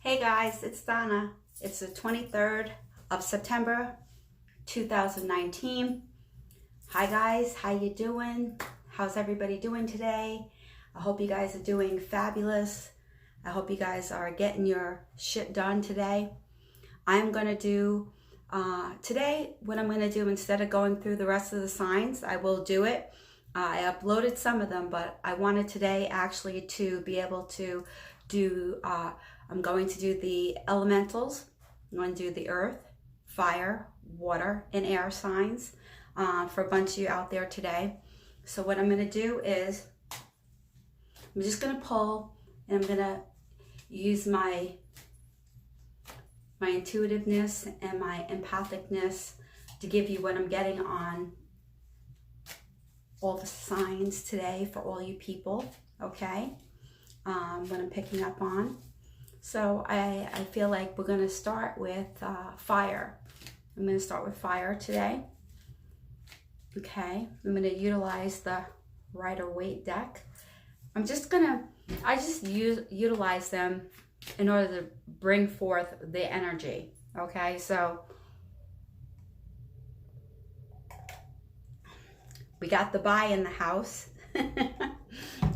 Hey guys, it's Donna. It's the 23rd of September 2019. Hi guys, how you doing? How's everybody doing today? I hope you guys are doing fabulous. I hope you guys are getting your shit done today. I'm going to do, today, what I'm going to do, instead of going through the rest of the signs, I will do it. I uploaded some of them, but I wanted today actually to be able to do, I'm going to do the elementals. I'm going to do the earth, fire, water, and air signs for a bunch of you out there today. So what I'm going to do is, I'm just going to pull, and I'm going to use my intuitiveness and my empathicness to give you what I'm getting on all the signs today for all you people, okay? What I'm picking up on. So I feel like we're going to start with fire. I'm going to start with fire today. Okay, I'm going to utilize the Rider-Waite deck. I just utilize them in order to bring forth the energy. Okay, so we got the buy in the house.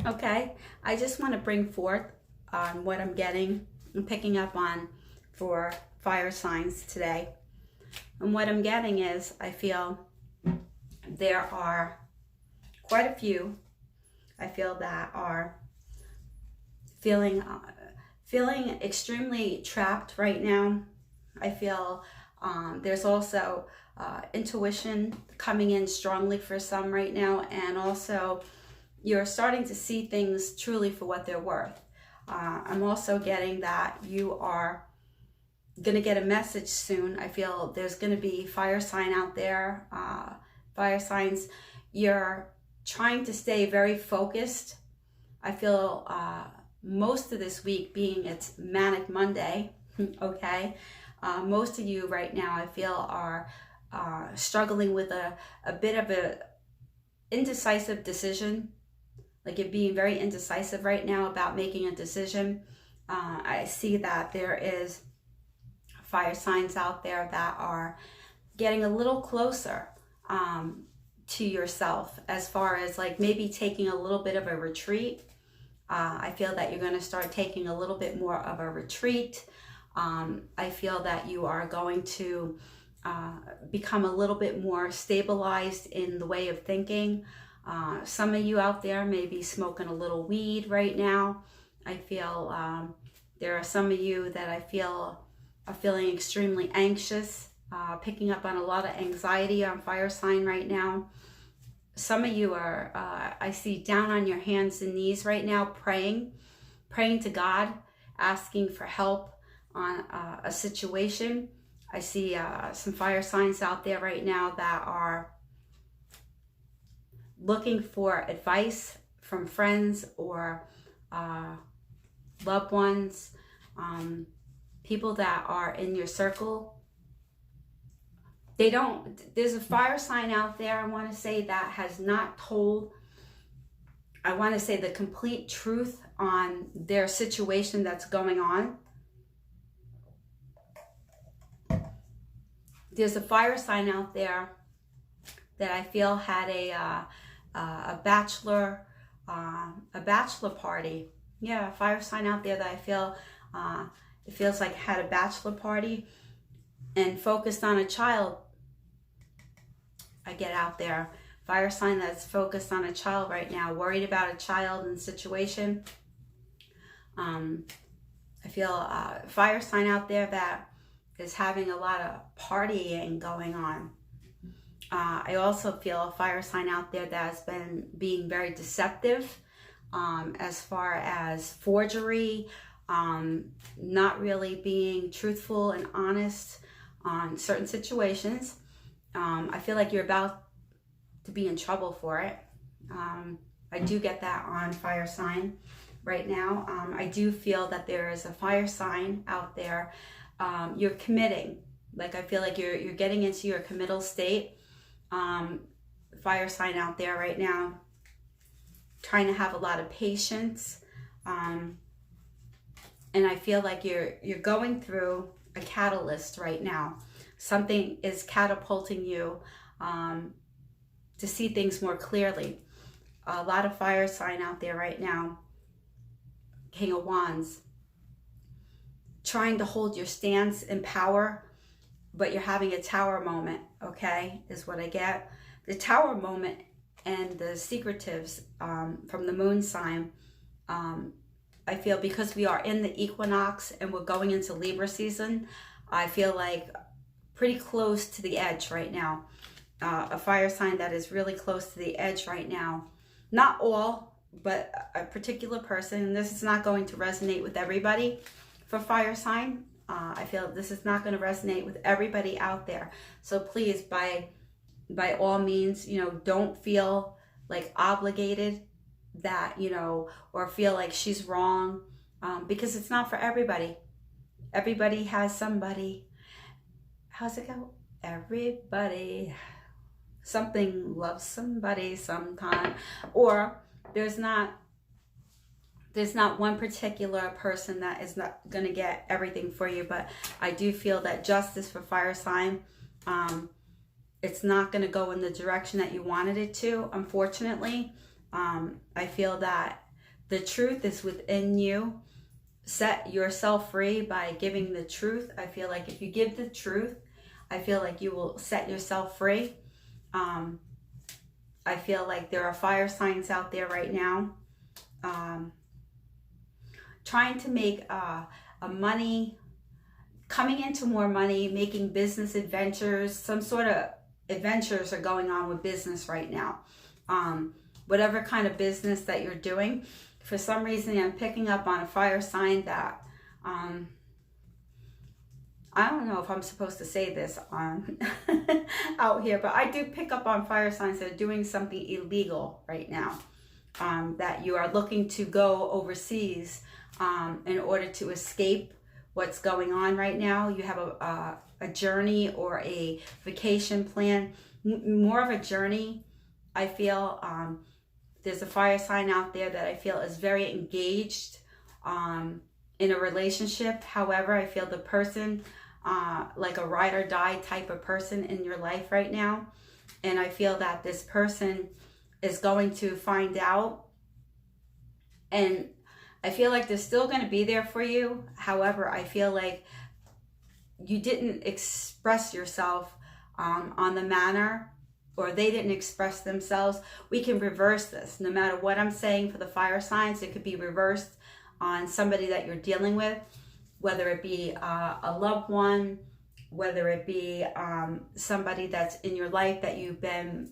Okay, I just want to bring forth what I'm getting and picking up on for fire signs today. And what I'm getting is, I feel there are quite a few, I feel, that are feeling extremely trapped right now. I feel there's also intuition coming in strongly for some right now, and also you're starting to see things truly for what they're worth. I'm also getting that you are going to get a message soon. I feel there's going to be fire sign out there. Fire signs, you're trying to stay very focused. I feel most of this week, being it's Manic Monday, okay, most of you right now, I feel, are struggling with a bit of a indecisive decision. Like, you're being very indecisive right now about making a decision. I see that there is fire signs out there that are getting a little closer to yourself, as far as like maybe taking a little bit of a retreat. I feel that you're going to start taking a little bit more of a retreat. I feel that you are going to become a little bit more stabilized in the way of thinking. Some of you out there may be smoking a little weed right now. I feel there are some of you that I feel are feeling extremely anxious, picking up on a lot of anxiety on fire sign right now. Some of you are, I see, down on your hands and knees right now, praying to God, asking for help on a situation. I see some fire signs out there right now that are looking for advice from friends or loved ones, people that are in your circle. There's a fire sign out there, I want to say, that has not told, I want to say, the complete truth on their situation that's going on. There's a fire sign out there that I feel had a bachelor party. Yeah, a fire sign out there that I feel it feels like had a bachelor party and focused on a child. I get out there, fire sign that's focused on a child right now, worried about a child and situation. I feel fire sign out there that is having a lot of partying going on. I also feel a fire sign out there that has been being very deceptive, as far as forgery, not really being truthful and honest on certain situations. I feel like you're about to be in trouble for it. I do get that on fire sign right now. I do feel that there is a fire sign out there. You're committing. Like, I feel like you're getting into your committal state. Fire sign out there right now, trying to have a lot of patience. And I feel like you're going through a catalyst right now. Something is catapulting you to see things more clearly. A lot of fire sign out there right now. King of Wands. Trying to hold your stance in power, but you're having a tower moment, okay, is what I get. The tower moment and the secretives from the moon sign, I feel because we are in the equinox and we're going into Libra season, I feel like pretty close to the edge right now. A fire sign that is really close to the edge right now. Not all, but a particular person. This is not going to resonate with everybody for fire sign. I feel this is not going to resonate with everybody out there. So please, by all means, don't feel like obligated that, or feel like she's wrong, because it's not for everybody. Everybody has somebody. How's it go? Everybody, something loves somebody sometime. Or there's not one particular person that is not going to get everything for you, but I do feel that justice for fire sign, it's not going to go in the direction that you wanted it to, unfortunately. I feel that the truth is within you. Set yourself free by giving the truth. I feel like if you give the truth, I feel like you will set yourself free. I feel like there are fire signs out there right now trying to make a money, coming into more money, making business adventures. Some sort of adventures are going on with business right now. Whatever kind of business that you're doing, for some reason I'm picking up on a fire sign that I don't know if I'm supposed to say this on out here, but I do pick up on fire signs that are doing something illegal right now, that you are looking to go overseas in order to escape what's going on right now. You have a journey or a vacation plan, more of a journey. I feel there's a fire sign out there that I feel is very engaged in a relationship. However, I feel the person, like a ride or die type of person in your life right now. And I feel that this person is going to find out, and I feel like they're still going to be there for you. However, I feel like you didn't express yourself on the manner, or they didn't express themselves. We can reverse this. No matter what I'm saying for the fire signs, it could be reversed on somebody that you're dealing with, whether it be a loved one, whether it be somebody that's in your life that you've been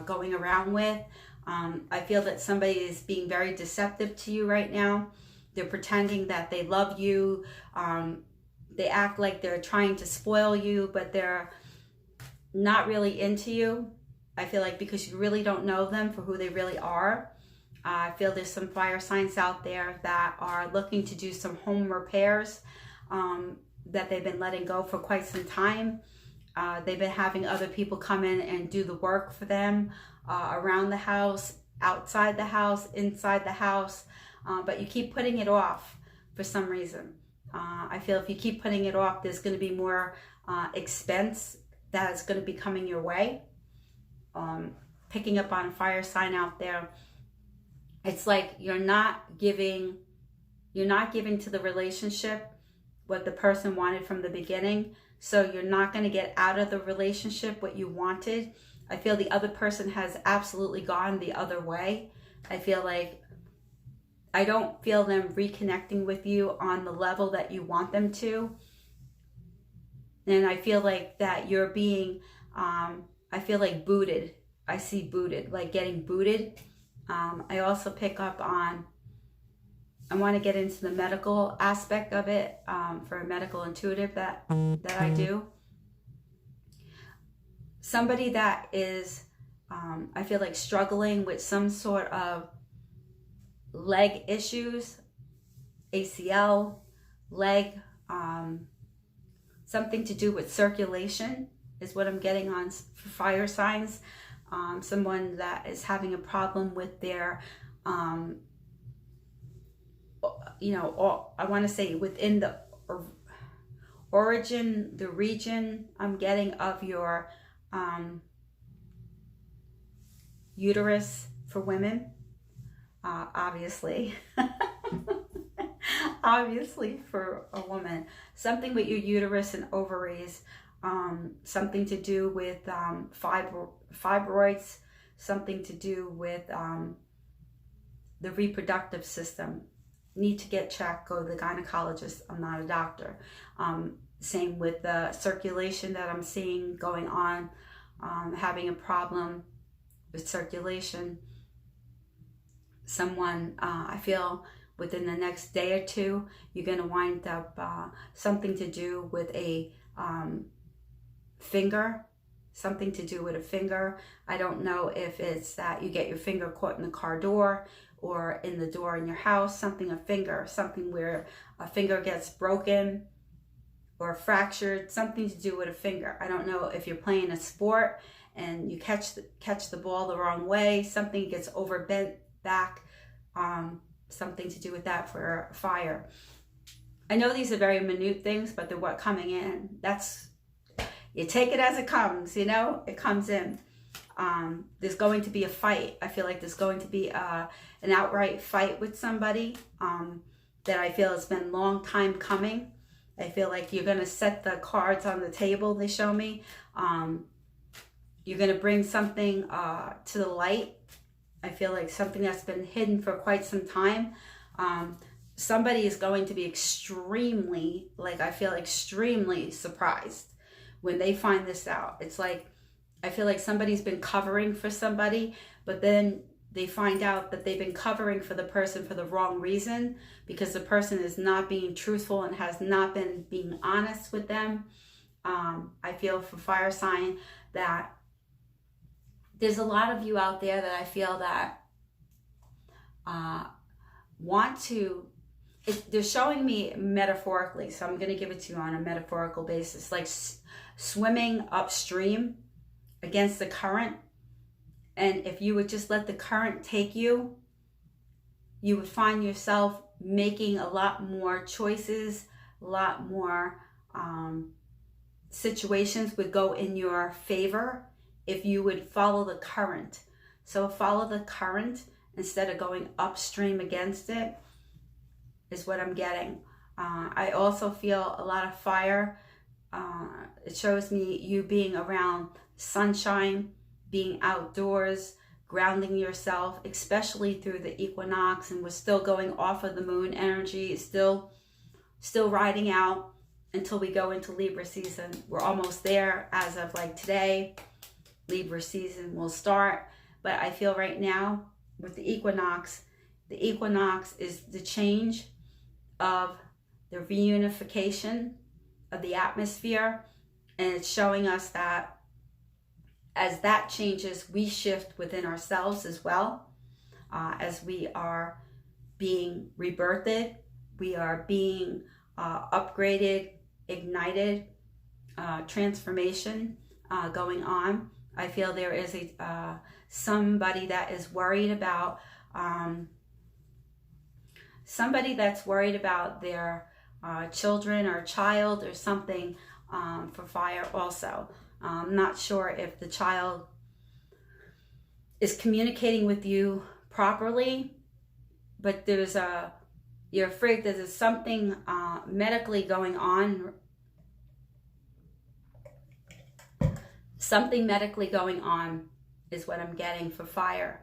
going around with. I feel that somebody is being very deceptive to you right now. They're pretending that they love you. They act like they're trying to spoil you, but they're not really into you. I feel like because you really don't know them for who they really are. I feel there's some fire signs out there that are looking to do some home repairs that they've been letting go for quite some time. They've been having other people come in and do the work for them around the house, outside the house, inside the house, but you keep putting it off for some reason. I feel if you keep putting it off, there's going to be more expense that is going to be coming your way. Picking up on a fire sign out there, it's like you're not giving to the relationship what the person wanted from the beginning. So you're not going to get out of the relationship what you wanted. I feel the other person has absolutely gone the other way. I feel like I don't feel them reconnecting with you on the level that you want them to. And I feel like that you're being, I feel like booted. I see booted, like getting booted. I also pick up on, I want to get into the medical aspect of it for a medical intuitive that I do. Somebody that is, I feel like struggling with some sort of leg issues, ACL, leg, something to do with circulation is what I'm getting on for fire signs. Someone that is having a problem with their you know, I want to say within the origin, the region I'm getting of your uterus for women, obviously. Obviously for a woman, something with your uterus and ovaries, something to do with fibroids, something to do with the reproductive system. Need to get checked, go to the gynecologist. I'm not a doctor. Same with the circulation that I'm seeing going on, having a problem with circulation. Someone, I feel within the next day or two, you're going to wind up something to do with a finger, something to do with a finger. I don't know if it's that you get your finger caught in the car door or in the door in your house, something, a finger, something where a finger gets broken or fractured, something to do with a finger. I don't know if you're playing a sport and you catch the ball the wrong way, something gets overbent back, something to do with that for fire. I know these are very minute things, but they're what coming in. That's, you take it as it comes, you know, it comes in. There's going to be a fight. I feel like there's going to be an outright fight with somebody that I feel has been a long time coming. I feel like you're going to set the cards on the table, they show me. You're going to bring something to the light. I feel like something that's been hidden for quite some time. Somebody is going to be extremely, like I feel extremely surprised when they find this out. It's like, I feel like somebody's been covering for somebody, but then they find out that they've been covering for the person for the wrong reason, because the person is not being truthful and has not been being honest with them. I feel for fire sign that there's a lot of you out there that I feel that want to, they're showing me metaphorically, so I'm going to give it to you on a metaphorical basis, like swimming upstream against the current. And if you would just let the current take you, you would find yourself making a lot more choices, a lot more situations would go in your favor if you would follow the current. So follow the current instead of going upstream against it is what I'm getting. I also feel a lot of fire. It shows me you being around sunshine, being outdoors, grounding yourself, especially through the equinox, and we're still going off of the moon energy, still riding out until we go into Libra season. We're almost there as of like today. Libra season will start, but I feel right now with the equinox is the change of the reunification of the atmosphere, and it's showing us that as that changes, we shift within ourselves as well. As we are being rebirthed, we are being upgraded, ignited, transformation going on. I feel there is somebody that is worried about their children or child or something for fire also. I'm not sure if the child is communicating with you properly, but you're afraid that there's something medically going on. Something medically going on is what I'm getting for fire.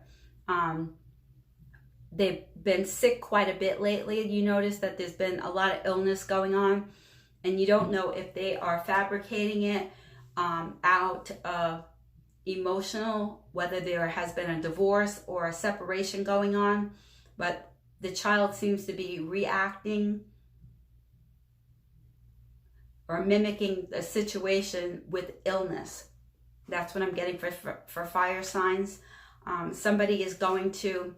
They've been sick quite a bit lately. You notice that there's been a lot of illness going on, and you don't know if they are fabricating it out of emotional, whether there has been a divorce or a separation going on, but the child seems to be reacting or mimicking the situation with illness. That's what I'm getting for fire signs. Somebody's going to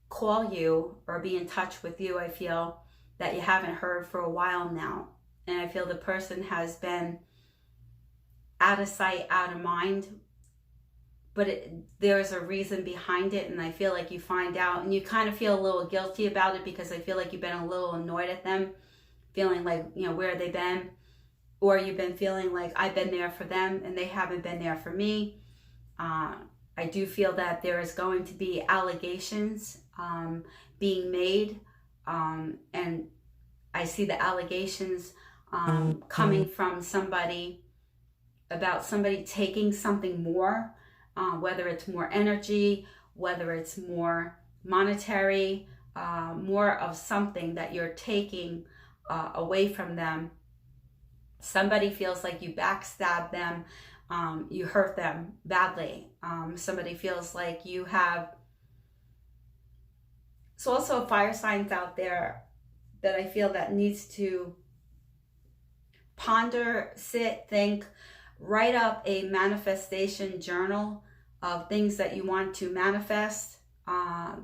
call you or be in touch with you, I feel, that you haven't heard for a while now. And I feel the person has been out of sight, out of mind. but there's a reason behind it, and I feel like you find out, and you kind of feel a little guilty about it, because I feel like you've been a little annoyed at them, feeling like, where have they been? Or you've been feeling like I've been there for them and they haven't been there for me. I do feel that there is going to be allegations being made, and I see the allegations coming from somebody, about somebody taking something more, whether it's more energy, whether it's more monetary, more of something that you're taking away from them. Somebody feels like you backstab them, you hurt them badly. Somebody feels like you have... It's also fire signs out there that I feel that needs to ponder, sit, think, write up a manifestation journal of things that you want to manifest.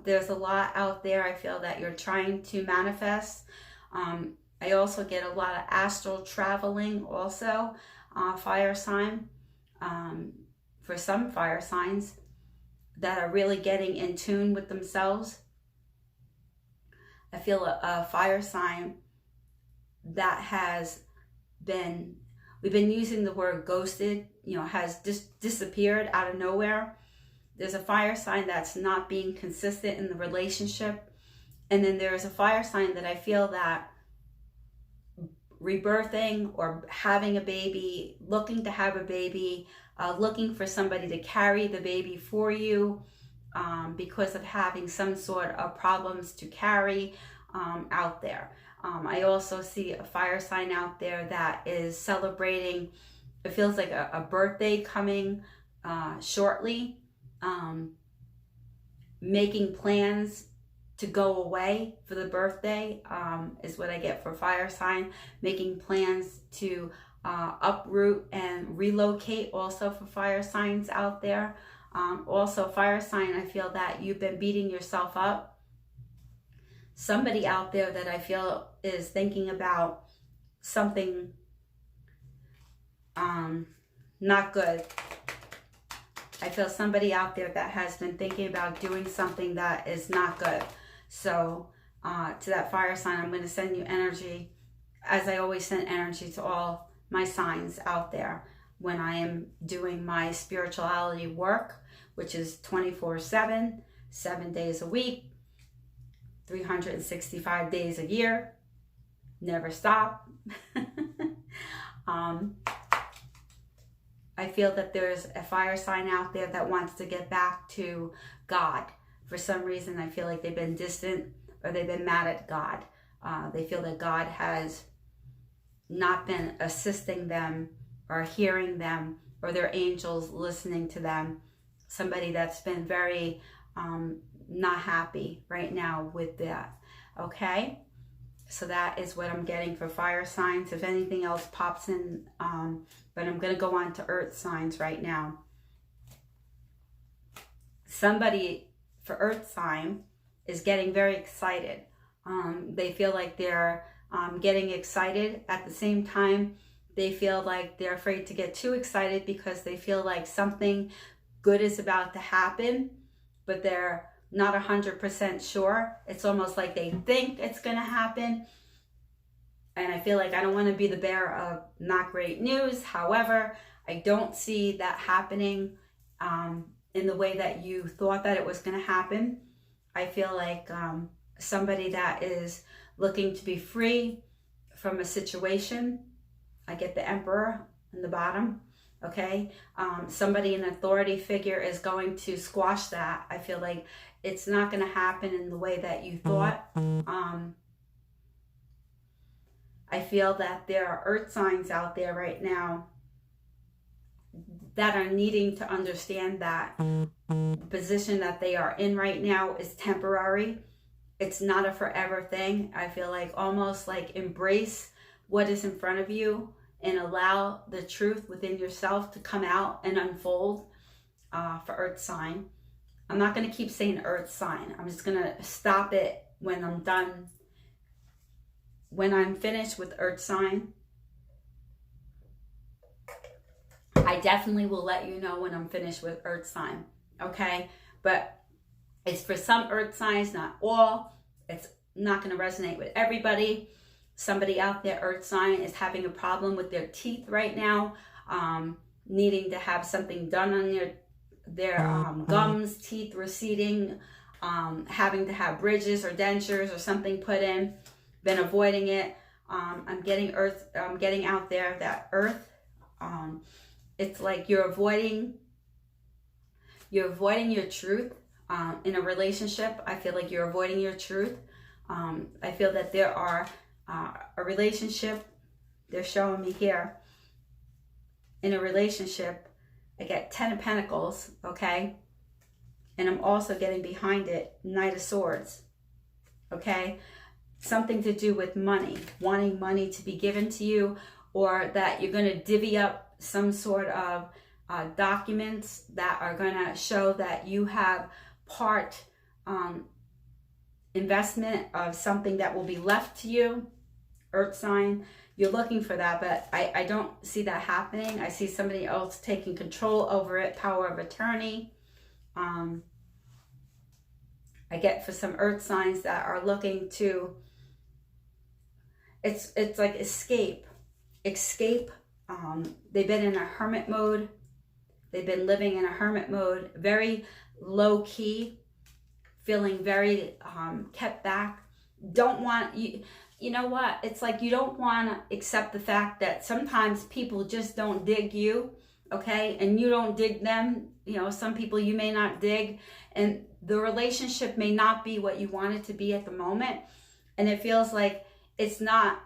There's a lot out there I feel that you're trying to manifest. I also get a lot of astral traveling also, fire sign. For some fire signs that are really getting in tune with themselves. I feel a fire sign that has been, we've been using the word ghosted, has just disappeared out of nowhere. There's a fire sign that's not being consistent in the relationship. And then there's a fire sign that I feel that rebirthing or having a baby, looking to have a baby, looking for somebody to carry the baby for you, because of having some sort of problems to carry out there. I also see a fire sign out there that is celebrating, it feels like a birthday coming shortly, making plans to go away for the birthday, is what I get for fire sign. Making plans to uproot and relocate, also for fire signs out there. Also fire sign, I feel that you've been beating yourself up. Somebody out there that I feel is thinking about something not good. I feel somebody out there that has been thinking about doing something that is not good. So to that fire sign, I'm going to send you energy, as I always send energy to all my signs out there when I am doing my spirituality work, which is 24/7, 7 days a week, 365 days a year, never stop. I feel that there's a fire sign out there that wants to get back to God. For some reason, I feel like they've been distant, or they've been mad at God. They feel that God has not been assisting them or hearing them, or their angels listening to them. Somebody that's been very not happy right now with that. Okay? So that is what I'm getting for fire signs. If anything else pops in, but I'm going to go on to earth signs right now. Somebody for earth sign is getting very excited. They feel like they're getting excited. At the same time, they feel like they're afraid to get too excited, because they feel like something good is about to happen, but they're not 100% sure. It's almost like they think it's going to happen. And I feel like I don't want to be the bearer of not great news. However, I don't see that happening in the way that you thought that it was going to happen. I feel like somebody that is looking to be free from a situation. I get the Emperor in the bottom. Okay, somebody, an authority figure, is going to squash that. I feel like it's not going to happen in the way that you thought. I feel that there are earth signs out there right now that are needing to understand that the position that they are in right now is temporary. It's not a forever thing. I feel like almost like embrace what is in front of you and allow the truth within yourself to come out and unfold for earth sign. I'm not going to keep saying earth sign. I'm just going to stop it when I'm done. When I'm finished with earth sign, I definitely will let you know when I'm finished with earth sign, okay? But it's for some earth signs, not all. It's not going to resonate with everybody. Somebody out there, earth sign, is having a problem with their teeth right now, needing to have something done on their gums, teeth receding, having to have bridges or dentures or something put in, been avoiding it. I'm getting out there that earth, it's like you're avoiding your truth in a relationship. I feel like you're avoiding your truth. I feel that there are a relationship, they're showing me here, in a relationship, I get 10 of Pentacles, okay? And I'm also getting behind it, Knight of Swords, okay? Something to do with money, wanting money to be given to you, or that you're going to divvy up some sort of documents that are going to show that you have part investment of something that will be left to you, earth sign. You're looking for that, but I don't see that happening. I see somebody else taking control over it, power of attorney. I get for some earth signs that are looking to, it's like escape. They've been in a hermit mode. They've been living in a hermit mode, very low key, feeling very kept back. Don't want you. You know what? It's like you don't want to accept the fact that sometimes people just don't dig you, okay? And you don't dig them. You know, some people you may not dig, and the relationship may not be what you want it to be at the moment. And it feels like it's not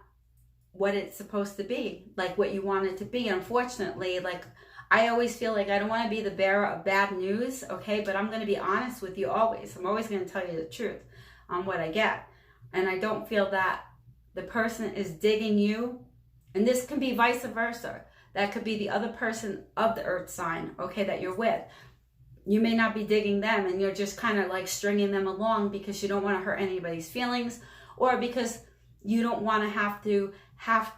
what it's supposed to be, like what you want it to be. Unfortunately, like I always feel like I don't want to be the bearer of bad news, okay? But I'm going to be honest with you always. I'm always going to tell you the truth on what I get. And I don't feel that the person is digging you. And this can be vice versa. That could be the other person of the earth sign, okay, that you're with. You may not be digging them, and you're just kind of like stringing them along because you don't want to hurt anybody's feelings, or because you don't want to have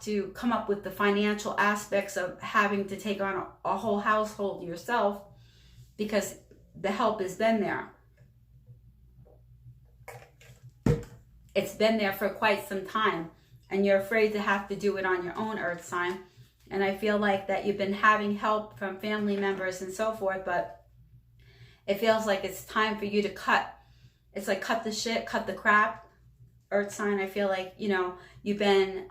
to come up with the financial aspects of having to take on a whole household yourself, because the help has been there. It's been there for quite some time, and you're afraid to have to do it on your own, earth sign. And I feel like that you've been having help from family members and so forth, but it feels like it's time for you to cut. It's like cut the shit, cut the crap, earth sign. I feel like, you know, you've been,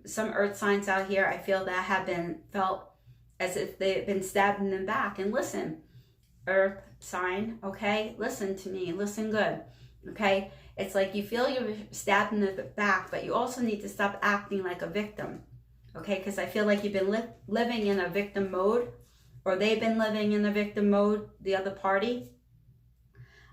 some earth signs out here, I feel that have been felt as if they've been stabbed in the back. And listen, earth sign, okay? Listen to me, listen good, okay? It's like you feel you're stabbed in the back, but you also need to stop acting like a victim, okay? Because I feel like you've been living in a victim mode, or they've been living in a victim mode, the other party.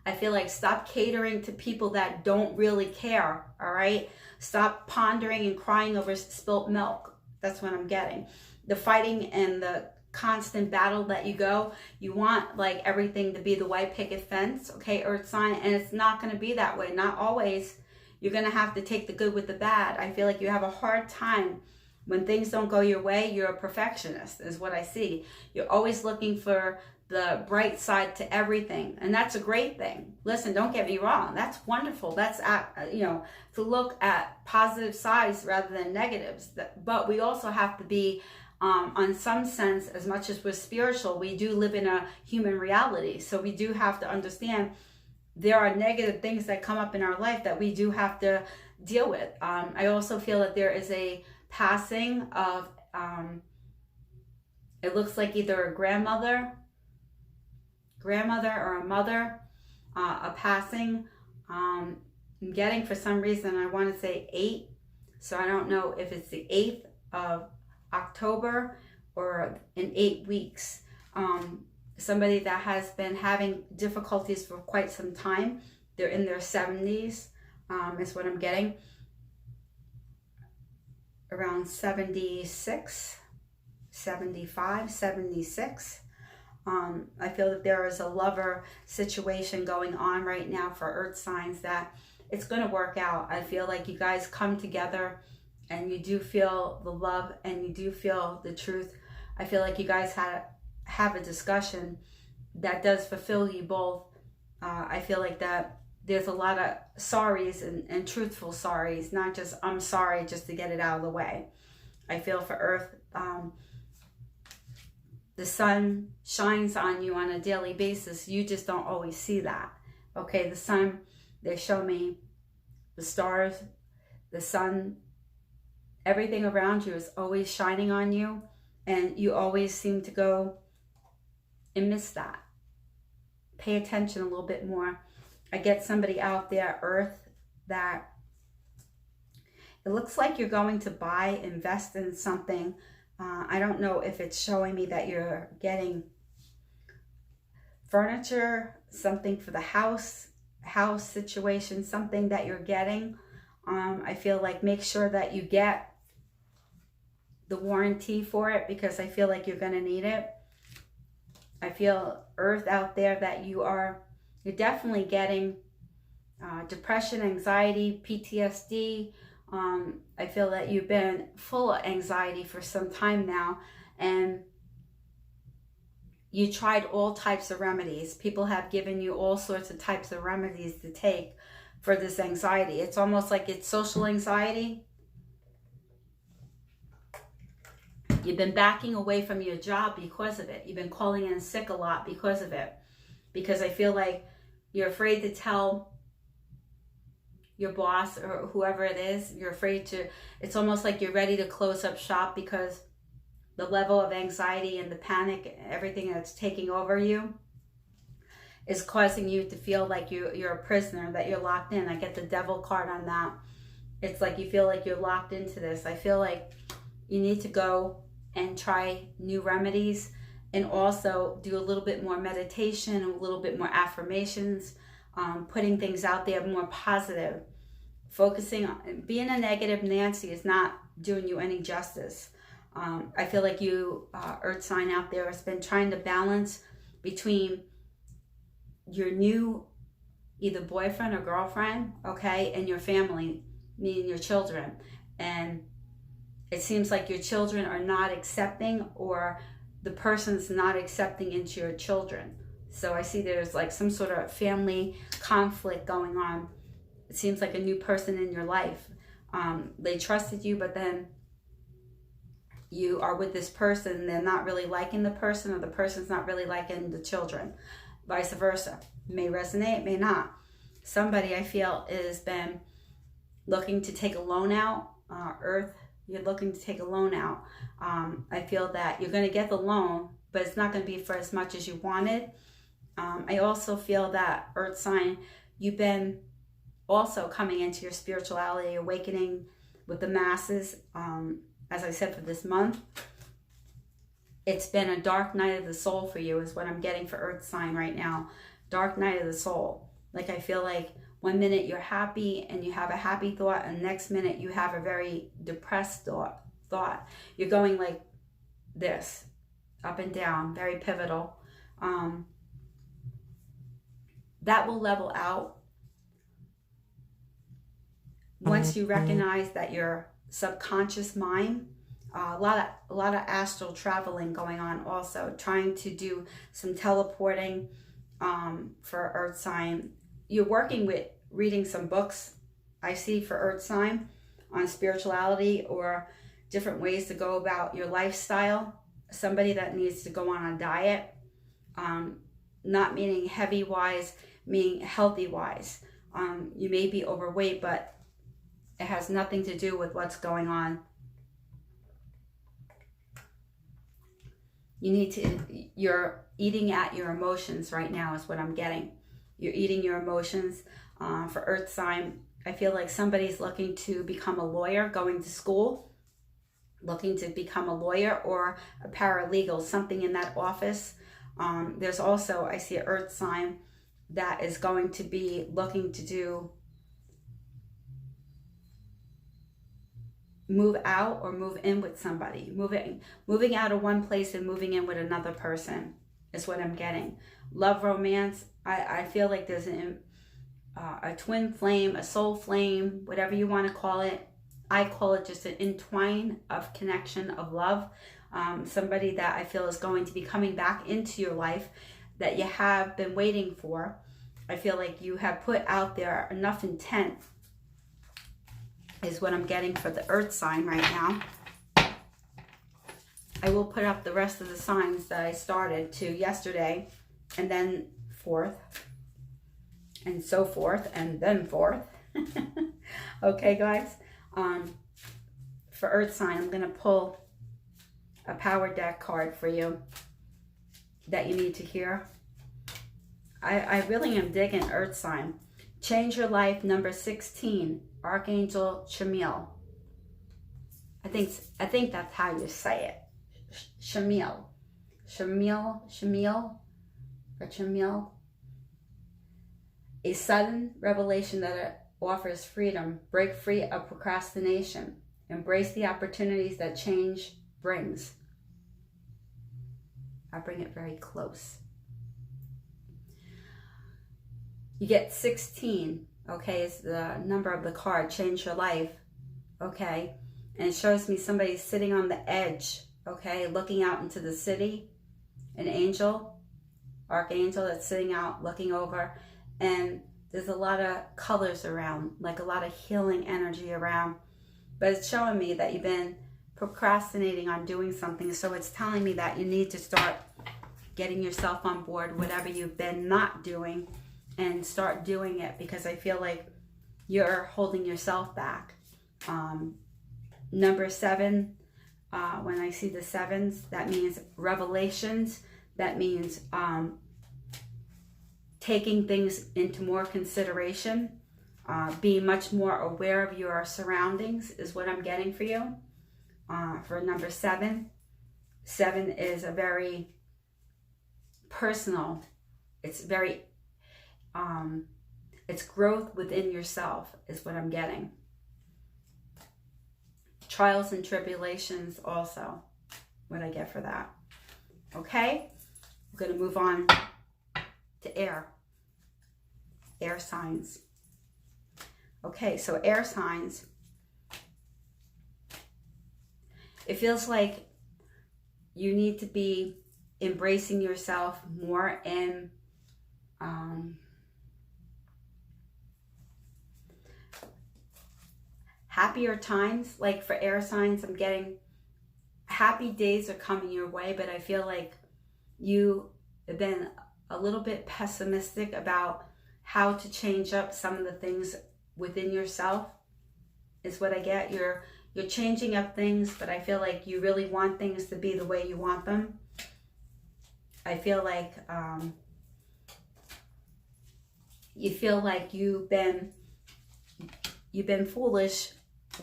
I feel like stop catering to people that don't really care, all right? Stop pondering and crying over spilt milk. That's what I'm getting. The fighting and the constant battle that you want like everything to be the white picket fence, okay, earth sign, and it's not going to be that way. Not always. You're going to have to take the good with the bad. I feel like you have a hard time when things don't go your way. You're a perfectionist is what I see. You're always looking for the bright side to everything, and that's a great thing. Listen, don't get me wrong, that's wonderful. That's you know, to look at positive sides rather than negatives. But we also have to be on some sense, as much as we're spiritual, we do live in a human reality. So we do have to understand there are negative things that come up in our life that we do have to deal with. I also feel that there is a passing of, it looks like either a grandmother or a mother, a passing. I'm getting, for some reason, I want to say 8. So I don't know if it's the 8th of October or in 8 weeks. Somebody that has been having difficulties for quite some time. They're in their 70s, is what I'm getting. Around 76, 75, 76. I feel that there is a lover situation going on right now for earth signs that it's going to work out. I feel like you guys come together and you do feel the love and you do feel the truth. I feel like you guys had have a discussion that does fulfill you both. I feel like that there's a lot of sorries and truthful sorries, not just I'm sorry just to get it out of the way. I feel for Earth, the sun shines on you on a daily basis. You just don't always see that. Okay, the sun, they show me the stars, the sun, everything around you is always shining on you, and you always seem to go and miss that. Pay attention a little bit more. I get somebody out there, Earth, that it looks like you're going to buy, invest in something. I don't know if it's showing me that you're getting furniture, something for the house situation, something that you're getting. I feel like make sure that you get the warranty for it, because I feel like you're going to need it. I feel, Earth, out there that you're definitely getting depression, anxiety, PTSD. I feel that you've been full of anxiety for some time now, and you tried all types of remedies. People have given you all sorts of types of remedies to take for this anxiety. It's almost like it's social anxiety. You've been backing away from your job because of it. You've been calling in sick a lot because of it. Because I feel like you're afraid to tell your boss or whoever it is. You're afraid to, it's almost like you're ready to close up shop because the level of anxiety and the panic, everything that's taking over you is causing you to feel like you're a prisoner, that you're locked in. I get the devil card on that. It's like you feel like you're locked into this. I feel like you need to go and try new remedies, and also do a little bit more meditation, a little bit more affirmations, putting things out there more positive. Focusing on being a negative Nancy is not doing you any justice. I feel like you, Earth sign out there, has been trying to balance between your new either boyfriend or girlfriend, okay, and your family, meaning your children. And it seems like your children are not accepting, or the person's not accepting into your children. So I see there's like some sort of family conflict going on. It seems like a new person in your life. They trusted you, but then you are with this person, they're not really liking the person, or the person's not really liking the children. Vice versa. May resonate, may not. Somebody, I feel, has been looking to take a loan out. Earth, you're looking to take a loan out. I feel that you're going to get the loan, but it's not going to be for as much as you wanted. I also feel that, Earth sign, you've been also coming into your spirituality, awakening with the masses. As I said, for this month, it's been a dark night of the soul for you, is what I'm getting for Earth sign right now. Dark night of the soul. Like, I feel like one minute you're happy and you have a happy thought, and the next minute you have a very depressed thought. You're going like this, up and down, very pivotal. That will level out once you recognize that your subconscious mind, a lot of astral traveling going on, also trying to do some teleporting for Earth sign. You're working with reading some books, I see, for Earth sign, on spirituality or different ways to go about your lifestyle. Somebody that needs to go on a diet, not meaning heavy wise, meaning healthy wise. You may be overweight, but it has nothing to do with what's going on. You're eating at your emotions right now, is what I'm getting. You're eating your emotions. For Earth sign, I feel like somebody's looking to become a lawyer, going to school, looking to become a lawyer or a paralegal, something in that office. There's also, I see an Earth sign that is going to be looking to move out or move in with somebody. Moving out of one place and moving in with another person is what I'm getting. Love, romance, I feel like there's a twin flame, a soul flame, whatever you want to call it. I call it just an entwine of connection of love. somebody that I feel is going to be coming back into your life that you have been waiting for. I feel like you have put out there enough intent, is what I'm getting for the earth sign right now. I will put up the rest of the signs that I started to yesterday, and then forth, and so forth, and then forth. Okay, guys. For earth sign, I'm going to pull a power deck card for you that you need to hear. I really am digging earth sign. Change your life, number 16, Archangel Shamil. I think that's how you say it. Shamil, or Shamil. A sudden revelation that offers freedom. Break free of procrastination. Embrace the opportunities that change brings. I'll bring it very close. You get 16, okay, is the number of the card. Change your life, okay? And it shows me somebody sitting on the edge, okay, looking out into the city. An angel, archangel that's sitting out looking over. And there's a lot of colors around, like a lot of healing energy around. But it's showing me that you've been procrastinating on doing something. So it's telling me that you need to start getting yourself on board, whatever you've been not doing, and start doing it, because I feel like you're holding yourself back. Number 7, when I see the 7s, that means revelations. That means taking things into more consideration. Being much more aware of your surroundings is what I'm getting for you. For number 7. 7 is a very personal, it's very, it's growth within yourself is what I'm getting. Trials and tribulations also, what I get for that. Okay, we're going to move on to air signs. Okay, so air signs, it feels like you need to be embracing yourself more in happier times. Like for air signs, I'm getting happy days are coming your way, but I feel like you have been a little bit pessimistic about how to change up some of the things within yourself is what I get. You're changing up things, but I feel like you really want things to be the way you want them. I feel like you feel like you've been foolish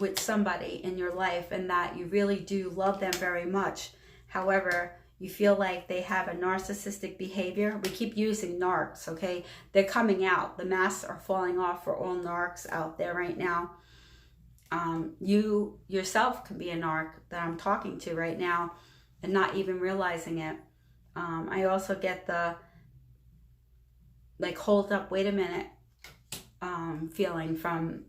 with somebody in your life, and that you really do love them very much. However, you feel like they have a narcissistic behavior. We keep using narcs, okay? They're coming out. The masks are falling off for all narcs out there right now. You yourself can be a narc that I'm talking to right now and not even realizing it. I also get the, like, hold up, wait a minute feeling from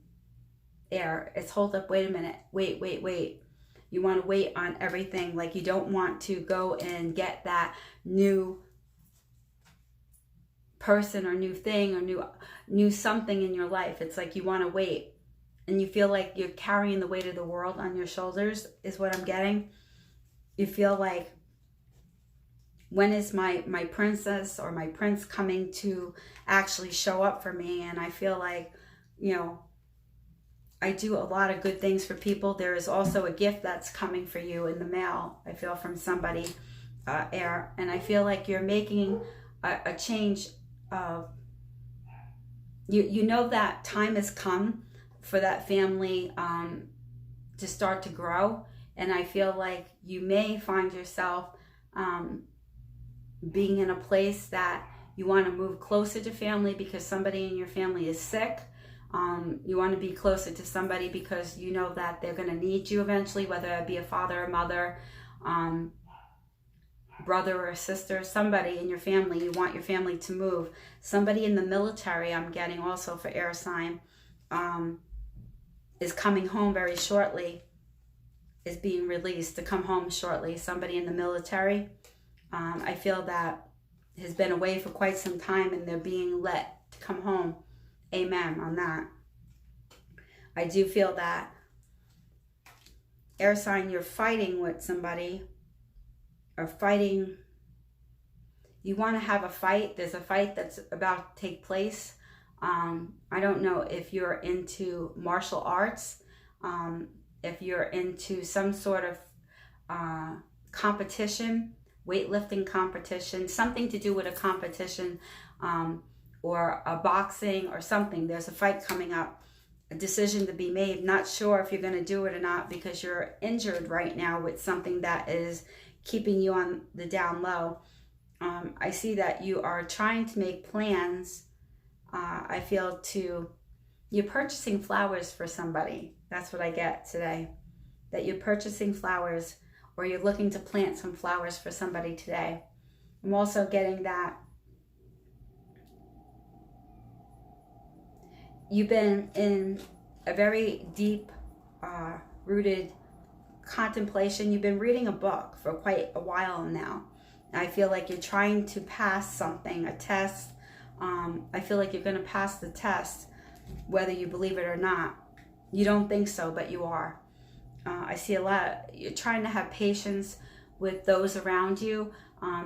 air. It's hold up, wait a minute, wait. You want to wait on everything. Like, you don't want to go and get that new person or new thing or new something in your life. It's like you want to wait, and you feel like you're carrying the weight of the world on your shoulders is what I'm getting. You feel like, when is my princess or my prince coming to actually show up for me? And I feel like, you know, I do a lot of good things for people. There is also a gift that's coming for you in the mail, I feel, from somebody, air. And I feel like you're making a change of, you know that time has come for that family to start to grow. And I feel like you may find yourself being in a place that you want to move closer to family because somebody in your family is sick. You want to be closer to somebody because you know that they're going to need you eventually, whether it be a father or mother, brother or sister, somebody in your family. You want your family to move. Somebody in the military, I'm getting also for air sign, is coming home very shortly. is being released to come home shortly. Somebody in the military, I feel that has been away for quite some time and they're being let to come home. Amen on that. I do feel that, air sign, you're fighting with somebody, or fighting, you want to have a fight. There's a fight that's about to take place. I don't know if you're into martial arts, if you're into some sort of competition, weightlifting competition, something to do with a competition, or a boxing or something. There's a fight coming up, a decision to be made. Not sure if you're going to do it or not because you're injured right now with something that is keeping you on the down low. I see that you are trying to make plans. I feel you're purchasing flowers for somebody. That's what I get today. That you're purchasing flowers, or you're looking to plant some flowers for somebody today. I'm also getting that you've been in a very deep rooted contemplation. You've been reading a book for quite a while now. I feel like you're trying to pass something, a test. I feel like you're going to pass the test, whether you believe it or not. You don't think so, but you are. I see a lot. You're trying to have patience with those around you.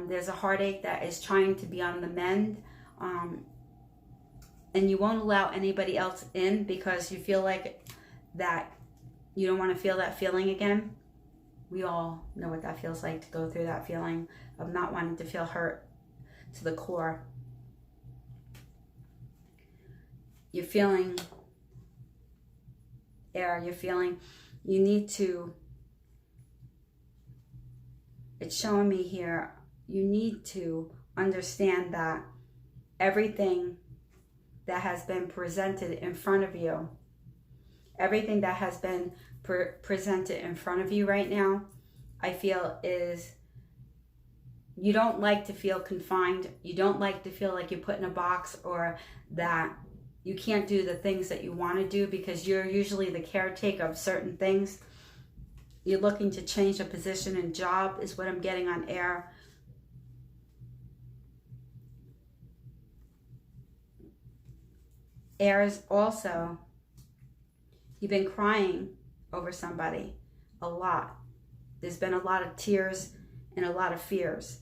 There's a heartache that is trying to be on the mend. And you won't allow anybody else in because you feel like that you don't want to feel that feeling again. We all know what that feels like, to go through that feeling of not wanting to feel hurt to the core. You're feeling air, you're feeling you need to, it's showing me here, you need to understand that everything that has been presented in front of you, everything that has been presented in front of you right now, I feel is, you don't like to feel confined. You don't like to feel like you're put in a box, or that you can't do the things that you want to do because you're usually the caretaker of certain things. You're looking to change a position and job is what I'm getting on air. Air is also, you've been crying over somebody a lot. There's been a lot of tears and a lot of fears.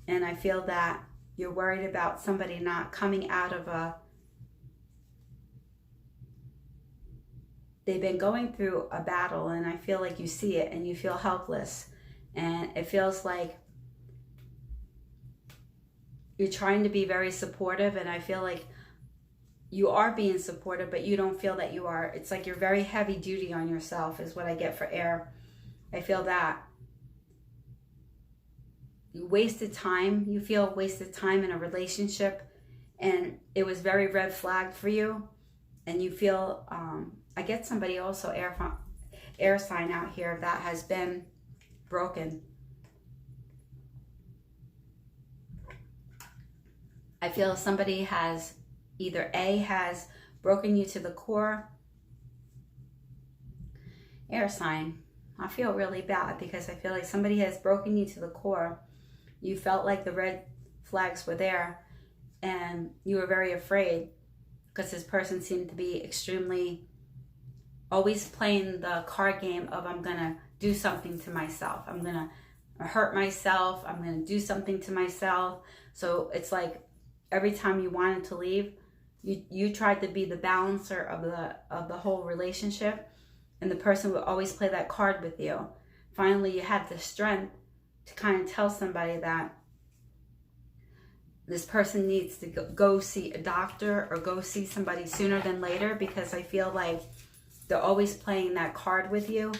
And I feel that you're worried about somebody not coming out of they've been going through a battle, and I feel like you see it and you feel helpless. And it feels like you're trying to be very supportive, and I feel like you are being supportive, but you don't feel that you are. It's like you're very heavy duty on yourself is what I get for air. I feel that. You wasted time. You feel wasted time in a relationship, and it was very red flagged for you. And you feel, I get somebody also, air sign out here, that has been broken. I feel somebody has either has broken you to the core. Air sign, I feel really bad because I feel like somebody has broken you to the core. You felt like the red flags were there and you were very afraid because this person seemed to be extremely, always playing the card game of, I'm gonna do something to myself. I'm gonna hurt myself. I'm gonna do something to myself. So it's like every time you wanted to leave, you tried to be the balancer of the whole relationship, and the person would always play that card with you. Finally, you had the strength to kind of tell somebody that this person needs to go see a doctor or go see somebody sooner than later, because I feel like they're always playing that card with you.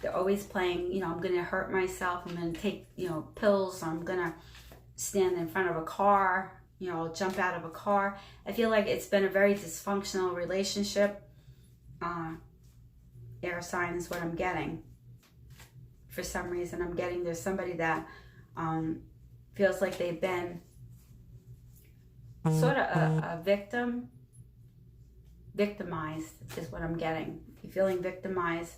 They're always playing, I'm going to hurt myself. I'm going to take, pills. I'm going to stand in front of a car. I'll jump out of a car. I feel like it's been a very dysfunctional relationship. Air sign is what I'm getting. For some reason, I'm getting there's somebody that feels like they've been sort of a victim. Victimized is what I'm getting. You're feeling victimized.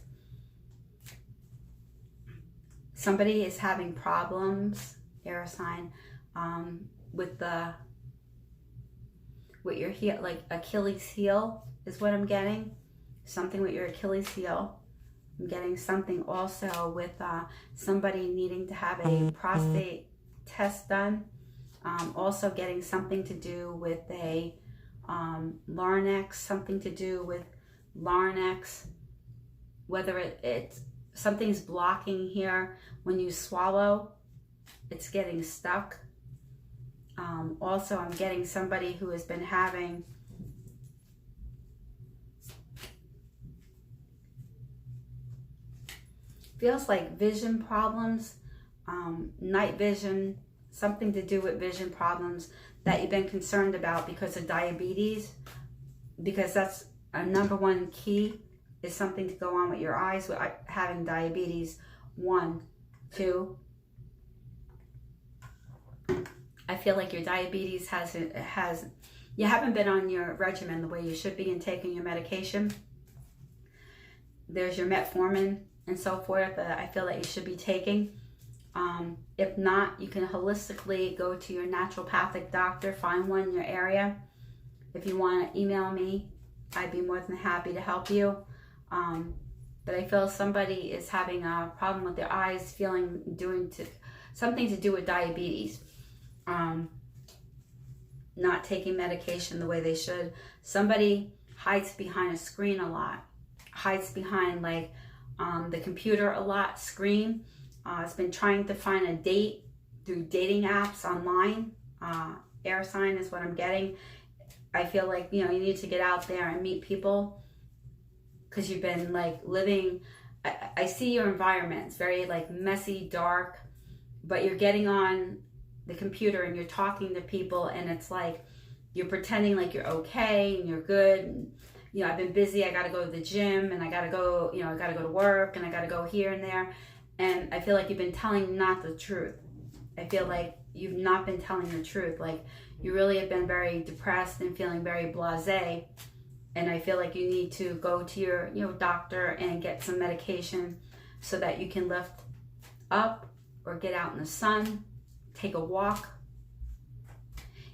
somebody is having problems, air sign, with your heel, like Achilles heel is what I'm getting. Something with your Achilles heel. I'm getting something also with somebody needing to have a prostate test done. Also getting something to do with a larynx, something to do with larynx, whether it's something's blocking here when you swallow, it's getting stuck. Also, I'm getting somebody who has been having feels like vision problems, night vision, something to do with vision problems that you've been concerned about because of diabetes, because that's a #1 key, is something to go on with your eyes with having diabetes. 1, 2. I feel like your diabetes you haven't been on your regimen the way you should be in taking your medication. There's your metformin and so forth that I feel that you should be taking. If not, you can holistically go to your naturopathic doctor, find one in your area. If you want to email me, I'd be more than happy to help you. But I feel somebody is having a problem with their eyes, something to do with diabetes. Not taking medication the way they should. Somebody hides behind a screen a lot, hides behind like the computer a lot, screen. Has been trying to find a date through dating apps online. Air sign is what I'm getting. I feel like, you need to get out there and meet people, because you've been like living, I see your environment. It's very like messy, dark, but you're getting on the computer and you're talking to people, and it's like you're pretending like you're okay and you're good. And, I've been busy. I got to go to the gym, and I got to go, I got to go to work, and I got to go here and there. And I feel like you've been telling not the truth. I feel like you've not been telling the truth. Like you really have been very depressed and feeling very blasé. And I feel like you need to go to your doctor and get some medication so that you can lift up or get out in the sun, take a walk.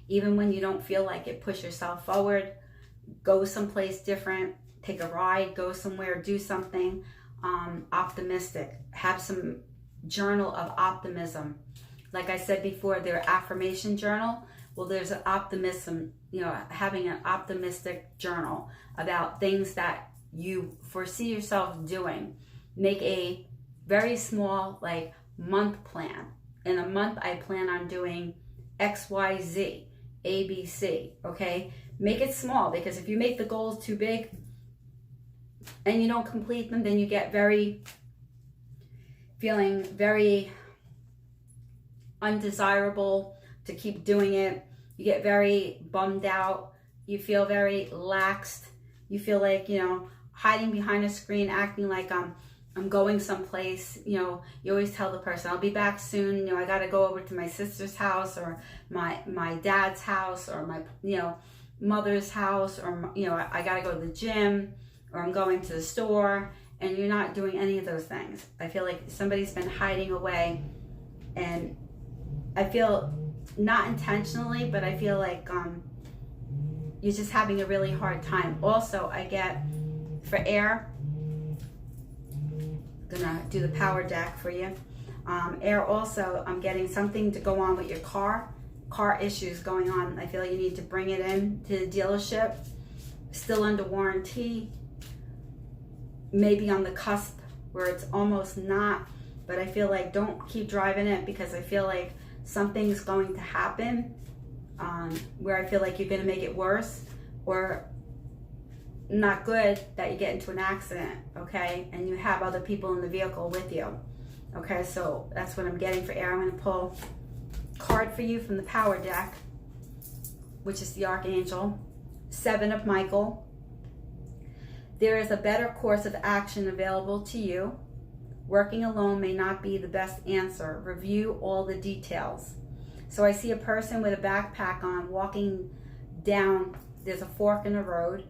Even when you don't feel like it, push yourself forward, go someplace different, take a ride, go somewhere, do something optimistic. Have some journal of optimism. Like I said before, their affirmation journal. Well, there's an optimism, having an optimistic journal about things that you foresee yourself doing. Make a very small, like, month plan. In a month, I plan on doing X, Y, Z, A, B, C, okay? Make it small, because if you make the goals too big and you don't complete them, then you get feeling very undesirable to keep doing it. You get very bummed out. You feel very laxed. You feel like, hiding behind a screen, acting like I'm going someplace. You always tell the person, I'll be back soon. I got to go over to my sister's house, or my dad's house, or my, mother's house, or, I got to go to the gym, or I'm going to the store, and you're not doing any of those things. I feel like somebody's been hiding away, and I feel not intentionally, but I feel like you're just having a really hard time. Also, I get for air, gonna do the power deck for you. Air also, I'm getting something to go on with your car issues going on. I feel you need to bring it in to the dealership, still under warranty, maybe on the cusp where it's almost not, but I feel like don't keep driving it, because I feel like something's going to happen where I feel like you're going to make it worse, or not good, that you get into an accident, okay? And you have other people in the vehicle with you, okay? So that's what I'm getting for air. I'm going to pull a card for you from the power deck, which is the Archangel, 7 of Michael. There is a better course of action available to you. Working alone may not be the best answer. Review all the details. So I see a person with a backpack on walking down. There's a fork in the road.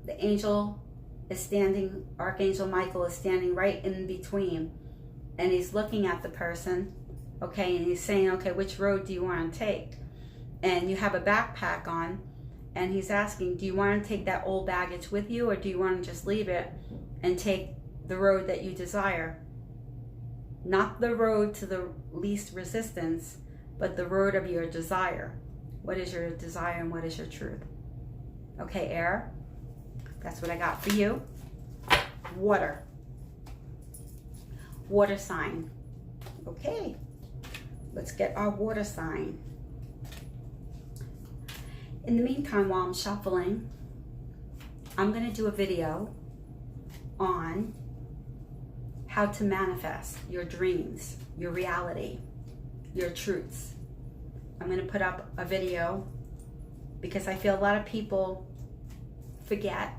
The angel is standing, Archangel Michael is standing right in between. and he's looking at the person, okay, and he's saying, okay, which road do you want to take? And you have a backpack on, and he's asking, do you want to take that old baggage with you, or do you want to just leave it and take the road that you desire? Not the road to the least resistance, but the road of your desire. What is your desire and what is your truth? Okay, air, that's what I got for you. Water. Water sign. Okay, let's get our water sign. In the meantime, while I'm shuffling, I'm going to do a video on how to manifest your dreams, your reality, your truths. I'm going to put up a video because I feel a lot of people forget.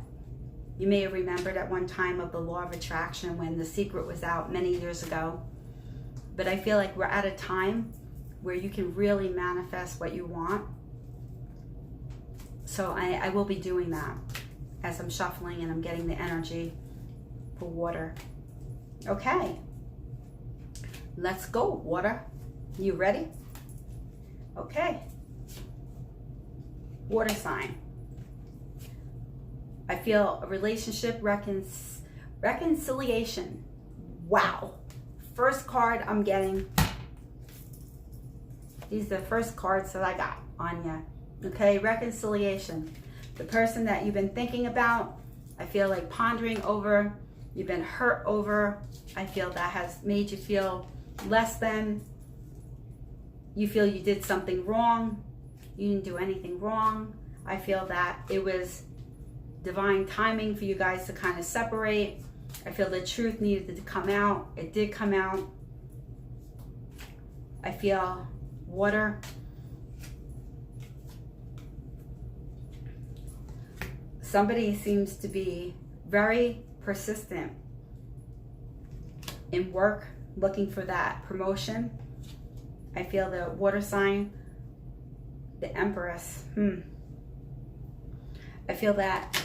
You may have remembered at one time of the law of attraction when The Secret was out many years ago. But I feel like we're at a time where you can really manifest what you want. So I will be doing that as I'm shuffling and I'm getting the energy for water. Okay, let's go, water. You ready? Okay. Water sign. I feel a relationship reconciliation. Wow. First card I'm getting. These are the first cards that I got on you. Okay, reconciliation. The person that you've been thinking about, I feel like pondering over, you've been hurt over. I feel that has made you feel less than. You feel you did something wrong. You didn't do anything wrong. I feel that it was divine timing for you guys to kind of separate. I feel the truth needed to come out. It did come out. I feel water. Somebody seems to be very persistent in work, looking for that promotion. I feel the water sign, the Empress. I feel that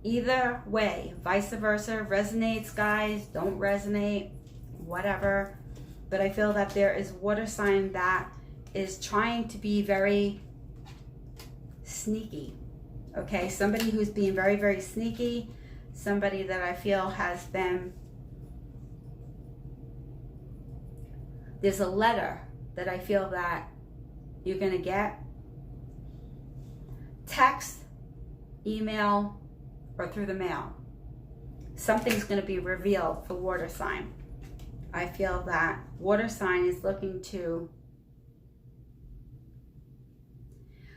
either way, vice versa, resonates, guys, don't resonate, whatever. But I feel that there is water sign that is trying to be very sneaky. Okay, somebody who's being very, very sneaky, somebody that I feel has been, there's a letter that I feel that you're going to get. Text, email, or through the mail. Something's going to be revealed for water sign. I feel that water sign is looking to,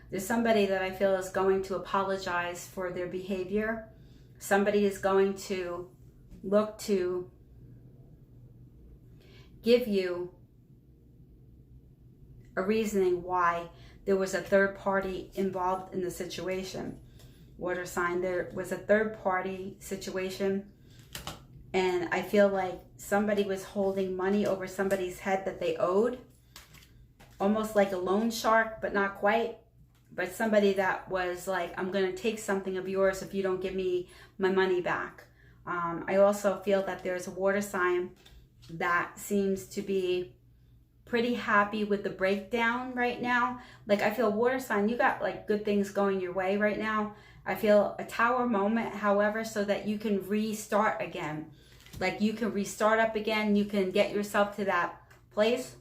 there's somebody that I feel is going to apologize for their behavior. Somebody is going to look to give you a reasoning why there was a third party involved in the situation. Water sign, there was a third party situation, and I feel like somebody was holding money over somebody's head that they owed, almost like a loan shark, but not quite. But somebody that was like, I'm going to take something of yours if you don't give me my money back. I also feel that there's a water sign that seems to be pretty happy with the breakdown right now. Like, I feel water sign, you got like good things going your way right now. I feel a tower moment, however, so that you can restart again. Like, you can restart up again. You can get yourself to that place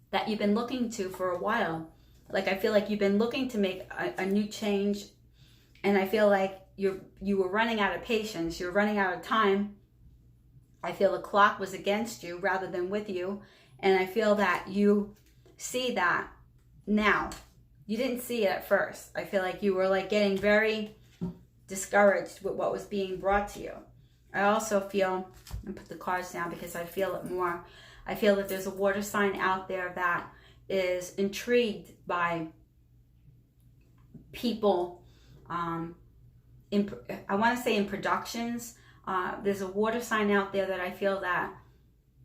that you've been looking to for a while. Like, I feel like you've been looking to make a new change, and I feel like you were running out of patience. You're running out of time. I feel the clock was against you rather than with you, and I feel that you see that now. You didn't see it at first. I feel like you were like getting very discouraged with what was being brought to you. I also feel, and put the cards down because I feel it more, I feel that there's a water sign out there that is intrigued by people, I want to say in productions. There's a water sign out there that I feel that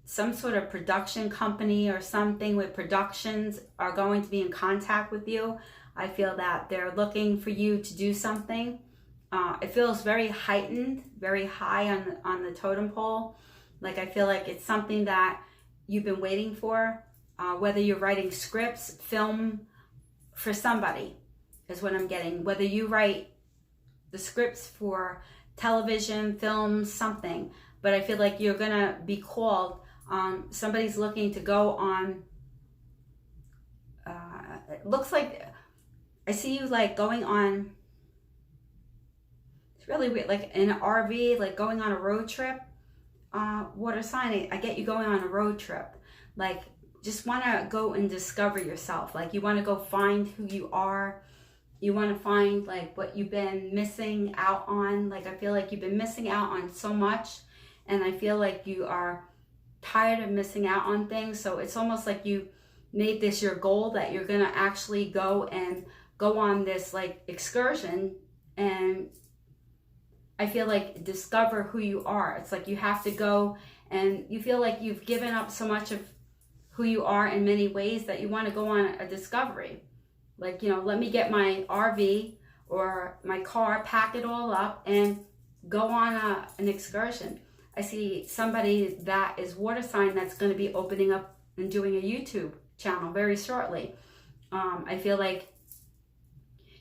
some sort of production company or something with productions are going to be in contact with you. I feel that they're looking for you to do something, It feels very heightened, very high on the totem pole. Like I feel like it's something that you've been waiting for, whether you're writing scripts, film for somebody is what I'm getting. Whether you write the scripts for television, film, something, but I feel like you're gonna be called. Somebody's looking to go on, it looks like, I see you like going on, it's really weird, like in an RV, like going on a road trip. Water sign, I get you going on a road trip, like just want to go and discover yourself. Like you want to go find who you are. You want to find like what you've been missing out on. Like I feel like you've been missing out on so much, and I feel like you are tired of missing out on things. So it's almost like you made this your goal, that you're going to actually go on this like excursion, and I feel like discover who you are. It's like you have to go, and you feel like you've given up so much of who you are in many ways that you want to go on a discovery. Like, you know, let me get my RV or my car, pack it all up and go on an excursion. I see somebody that is water sign that's going to be opening up and doing a YouTube channel very shortly. I feel like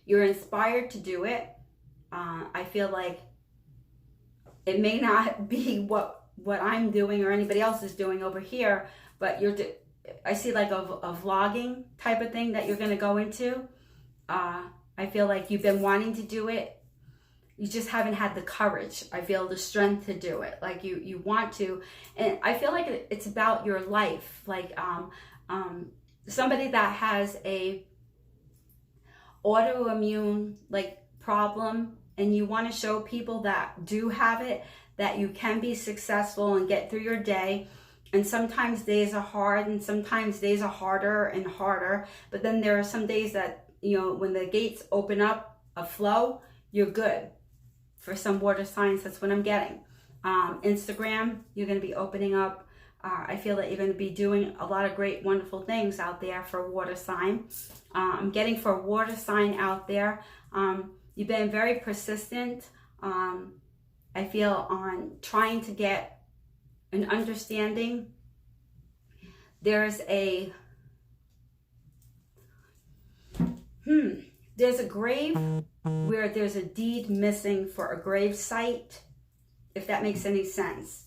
you're inspired to do it. I feel like it may not be what I'm doing or anybody else is doing over here, but I see like a vlogging type of thing that you're going to go into. I feel like you've been wanting to do it. You just haven't had the courage. I feel the strength to do it. Like you want to. And I feel like it's about your life. Like somebody that has a autoimmune like problem, and you want to show people that do have it, that you can be successful and get through your day. And sometimes days are hard, and sometimes days are harder and harder. But then there are some days that, you know, when the gates open up a flow, you're good. For some water signs, that's what I'm getting. Instagram, you're going to be opening up. I feel that you're going to be doing a lot of great, wonderful things out there for water sign. I'm getting for water sign out there. You've been very persistent. I feel on trying to get an understanding. There's a grave where there's a deed missing for a grave site, if that makes any sense.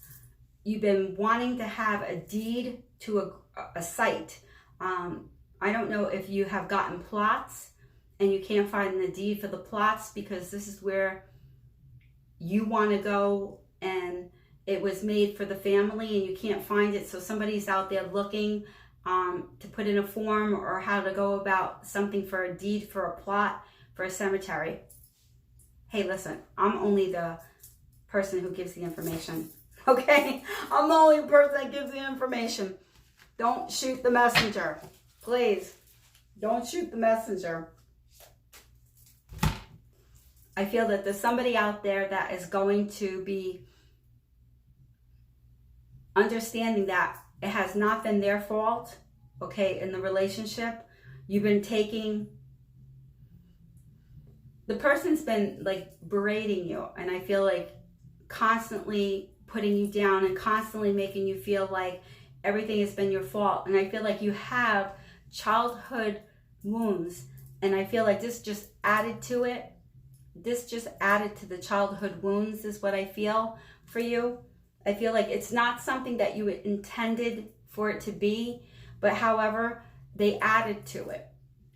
You've been wanting to have a deed to a site. I don't know if you have gotten plots and you can't find the deed for the plots, because this is where you want to go and it was made for the family and you can't find it. So somebody's out there looking to put in a form or how to go about something for a deed for a plot for a cemetery. Hey, listen, I'm only the person who gives the information. Okay? I'm the only person that gives the information. Don't shoot the messenger. Please. Don't shoot the messenger. I feel that there's somebody out there that is going to be understanding that it has not been their fault, okay, in the relationship. You've been taking, the person's been like berating you, and I feel like constantly putting you down and constantly making you feel like everything has been your fault. And I feel like you have childhood wounds, and I feel like this just added to it. This just added to the childhood wounds is what I feel for you. I feel like it's not something that you intended for it to be, but however, they added to it.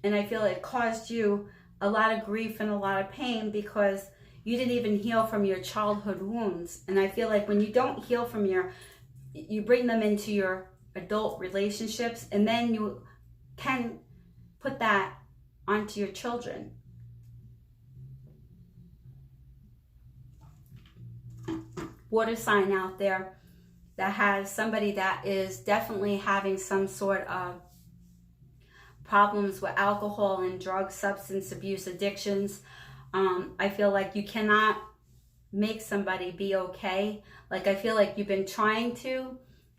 And I feel it caused you a lot of grief and a lot of pain because you didn't even heal from your childhood wounds. And I feel like when you don't heal from you bring them into your adult relationships, and then you can put that onto your children. Water sign out there that has somebody that is definitely having some sort of problems with alcohol and drug substance abuse addictions. I feel like you cannot make somebody be okay. Like I feel like you've been trying to,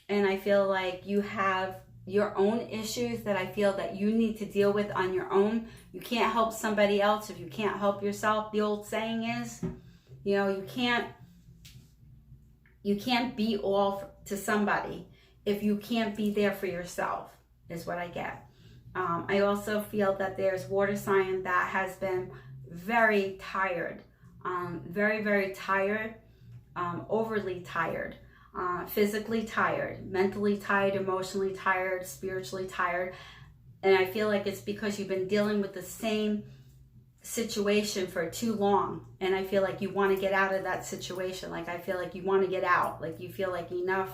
and I feel like you have your own issues that I feel that you need to deal with on your own. You can't help somebody else if you can't help yourself. The old saying is, you know, you can't be all to somebody if you can't be there for yourself, is what I get. I also feel that there's water sign that has been very tired, very, very tired, overly tired, physically tired, mentally tired, emotionally tired, spiritually tired. And I feel like it's because you've been dealing with the same situation for too long, and I feel like you want to get out of that situation. Like, I feel like you want to get out, like you feel like enough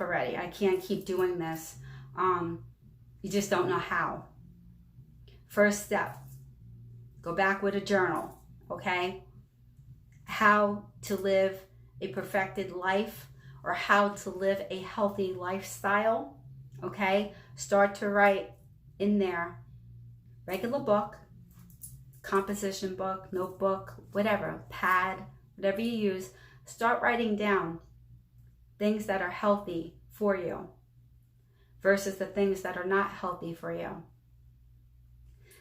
already, I can't keep doing this. You just don't know how. First step, go back with a journal, okay? How to live a perfected life, or how to live a healthy lifestyle, okay? Start to write in there. Regular book, composition book, notebook, whatever, pad, whatever you use. Start writing down things that are healthy for you versus the things that are not healthy for you.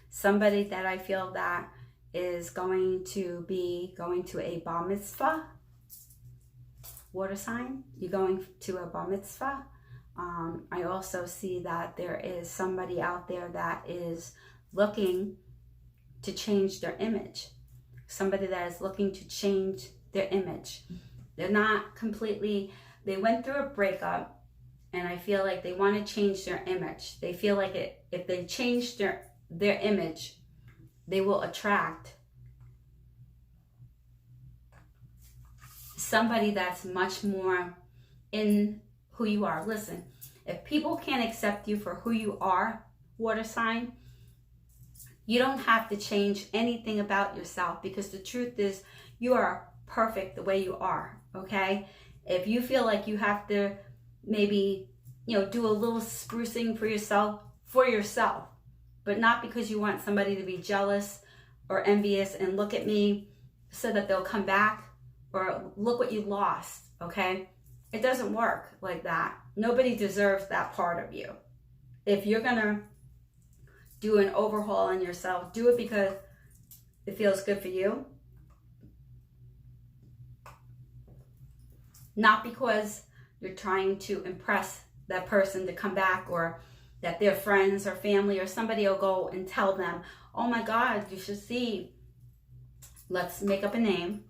Somebody that I feel that is going to be going to a bar mitzvah, water sign, you're going to a bar mitzvah. I also see that there is somebody out there that is looking to change their image. Somebody that is looking to change their image. They're not completely, they went through a breakup, and I feel like they want to change their image. They feel like if they change their image, they will attract somebody that's much more in who you are. Listen, if people can't accept you for who you are, water sign, you don't have to change anything about yourself, because the truth is you are perfect the way you are, okay? If you feel like you have to maybe, you know, do a little sprucing for yourself, but not because you want somebody to be jealous or envious and look at me so that they'll come back, or look what you lost, okay? It doesn't work like that. Nobody deserves that part of you. If you're gonna do an overhaul on yourself, do it because it feels good for you, not because you're trying to impress that person to come back, or that their friends or family or somebody will go and tell them, oh my God, you should see, let's make up a name,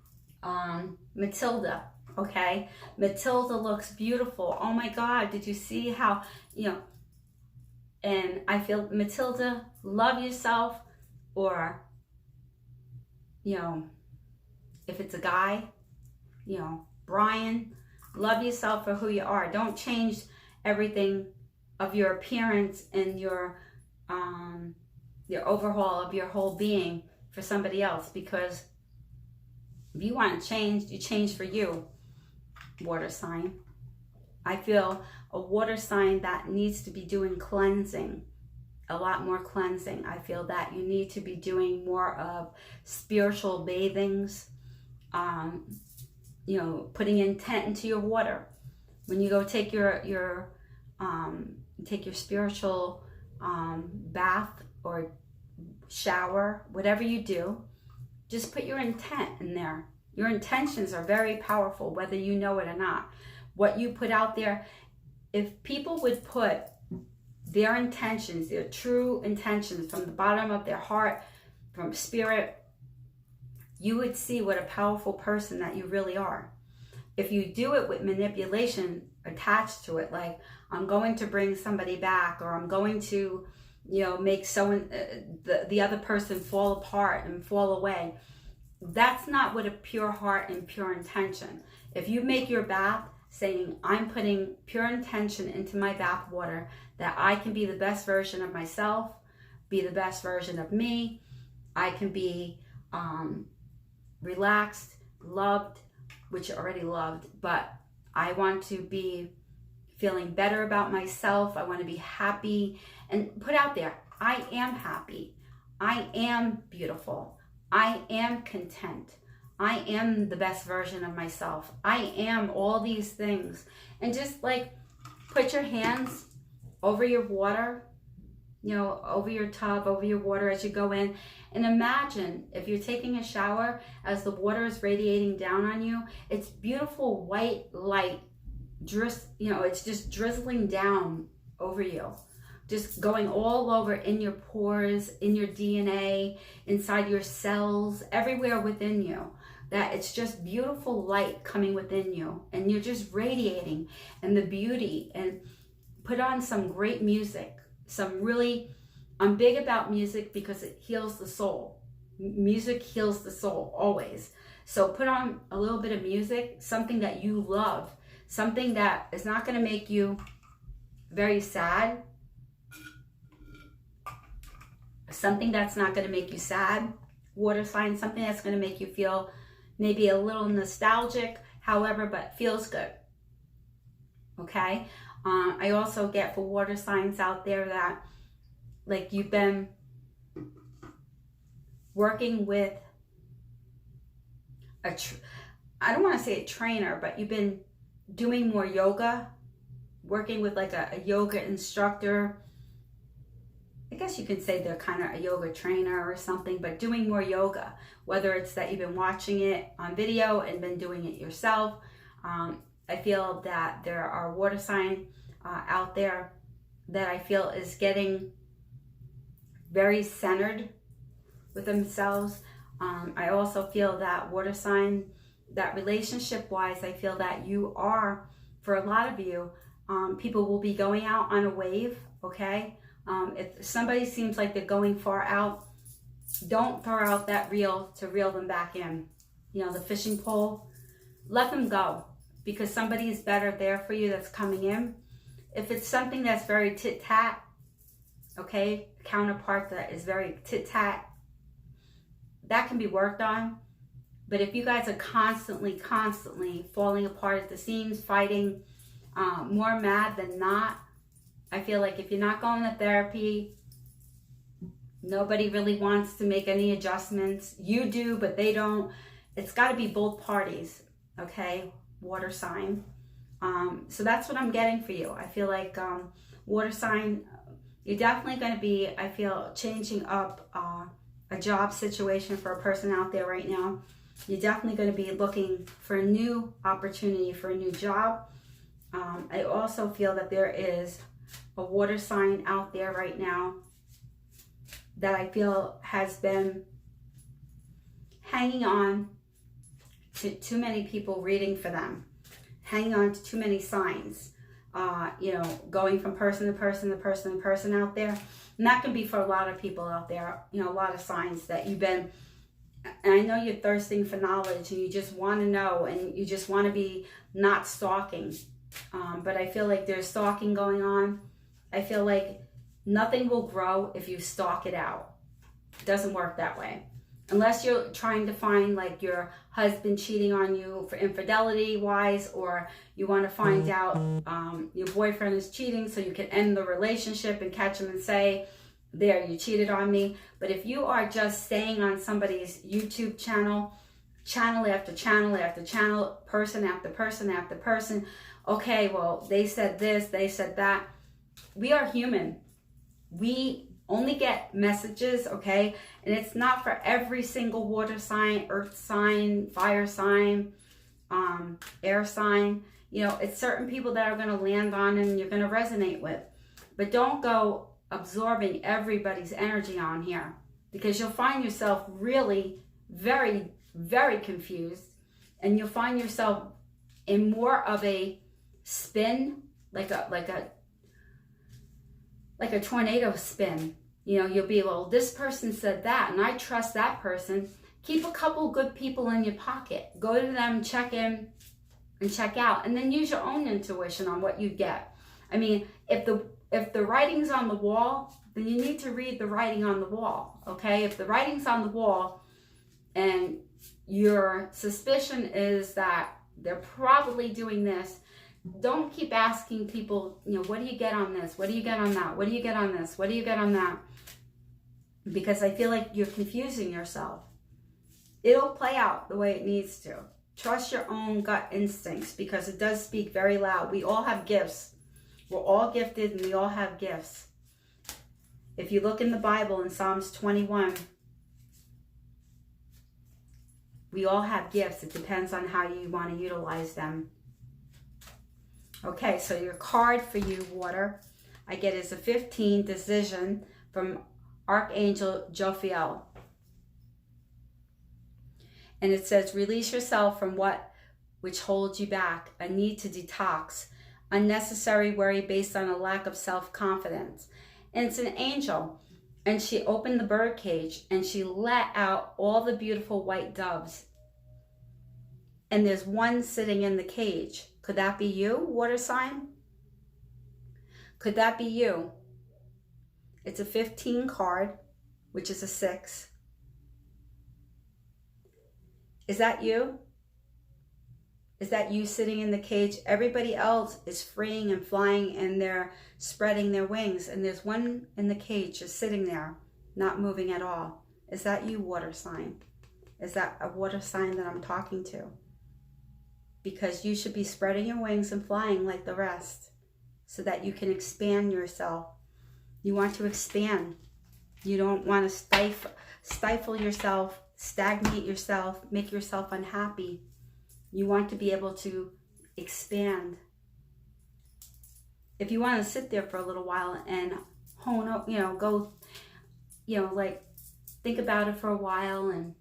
Matilda, okay? Matilda looks beautiful. Oh my God, did you see how, you know, and I feel, Matilda, love yourself. Or, you know, if it's a guy, you know, Brian, love yourself for who you are. Don't change everything of your appearance and your overhaul of your whole being for somebody else, because if you want to change, you change for you, water sign. I feel a water sign that needs to be doing cleansing, a lot more cleansing. I feel that you need to be doing more of spiritual bathings, you know, putting intent into your water. When you go take your spiritual bath or shower, whatever you do, just put your intent in there. Your intentions are very powerful, whether you know it or not. What you put out there, if people would put their intentions, their true intentions from the bottom of their heart, from spirit, you would see what a powerful person that you really are. If you do it with manipulation attached to it, like, I'm going to bring somebody back, or I'm going to, you know, make someone, the other person fall apart and fall away, that's not what a pure heart and pure intention. If you make your bath saying, I'm putting pure intention into my bath water, that I can be the best version of myself, be the best version of me, I can be relaxed, loved, which you already loved, but I want to be feeling better about myself. I want to be happy, and put out there, I am happy, I am beautiful, I am content, I am the best version of myself, I am all these things. And just like put your hands over your water, over your tub, over your water as you go in. And imagine if you're taking a shower, as the water is radiating down on you, it's beautiful white light, it's just drizzling down over you, just going all over in your pores, in your DNA, inside your cells, everywhere within you. That it's just beautiful light coming within you, and you're just radiating, and the beauty. And put on some great music, I'm big about music because it heals the soul. Music heals the soul always. So put on a little bit of music, something that you love, something that is not going to make you very sad, something that's not going to make you sad, water sign, something that's going to make you feel maybe a little nostalgic, however, but feels good. Okay? I also get for water signs out there that, like, you've been working with I don't want to say a trainer, but you've been doing more yoga, working with like a yoga instructor. I guess you could say they're kind of a yoga trainer or something, but doing more yoga, whether it's that you've been watching it on video and been doing it yourself. I feel that there are water signs out there that I feel is getting very centered with themselves. I also feel that water sign, that relationship wise, I feel that you are, for a lot of you, people will be going out on a wave, okay? If somebody seems like they're going far out, don't throw out that reel to reel them back in. The fishing pole, let them go, because somebody is better there for you that's coming in. If it's something that's very tit-tat, okay, counterpart that is very tit-tat, that can be worked on. But if you guys are constantly falling apart at the seams, fighting, more mad than not, I feel like if you're not going to therapy, nobody really wants to make any adjustments. You do, but they don't. It's got to be both parties, okay? Water sign. So that's what I'm getting for you. I feel like water sign, you're definitely going to be, I feel, changing up a job situation for a person out there right now. You're definitely going to be looking for a new opportunity, for a new job. I also feel that there is a water sign out there right now that I feel has been hanging on to too many people reading for them, hanging on to too many signs, going from person to person to person to person out there. And that can be for a lot of people out there, a lot of signs that you've been, and I know you're thirsting for knowledge and you just want to know and you just want to be not stalking. But I feel like there's stalking going on. I feel like nothing will grow if you stalk it out. It doesn't work that way. Unless you're trying to find like your husband cheating on you for infidelity wise, or you want to find out your boyfriend is cheating so you can end the relationship and catch him and say, there, you cheated on me. But if you are just staying on somebody's YouTube channel after channel after channel, person after person after person, okay, well, they said this, they said that. We are human. We only get messages, okay? And it's not for every single water sign, earth sign, fire sign, air sign. It's certain people that are going to land on and you're going to resonate with. But don't go absorbing everybody's energy on here, because you'll find yourself really very, very confused, and you'll find yourself in more of a spin, like a tornado spin. You'll be, well, this person said that and I trust that person. Keep a couple good people in your pocket. Go to them, check in and check out, and then use your own intuition on what you get. I mean, if the writing's on the wall, then you need to read the writing on the wall, okay? If the writing's on the wall and your suspicion is that they're probably doing this, don't keep asking people, what do you get on this? What do you get on that? What do you get on this? What do you get on that? Because I feel like you're confusing yourself. It'll play out the way it needs to. Trust your own gut instincts, because it does speak very loud. We all have gifts. We're all gifted and we all have gifts. If you look in the Bible in Psalms 21, we all have gifts. It depends on how you want to utilize them. Okay, so your card for you, water, I get is a 15 decision from Archangel Jophiel. And it says, release yourself from what which holds you back, a need to detox, unnecessary worry based on a lack of self-confidence. And it's an angel. And she opened the bird cage and she let out all the beautiful white doves. And there's one sitting in the cage. Could that be you, water sign? Could that be you? It's a 15 card, which is a 6. Is that you? Is that you sitting in the cage? Everybody else is freeing and flying and they're spreading their wings. And there's one in the cage just sitting there, not moving at all. Is that you, water sign? Is that a water sign that I'm talking to? Because you should be spreading your wings and flying like the rest so that you can expand yourself. You want to expand. You don't want to stifle yourself, stagnate yourself, make yourself unhappy. You want to be able to expand. If you want to sit there for a little while and hone up, go, like think about it for a while and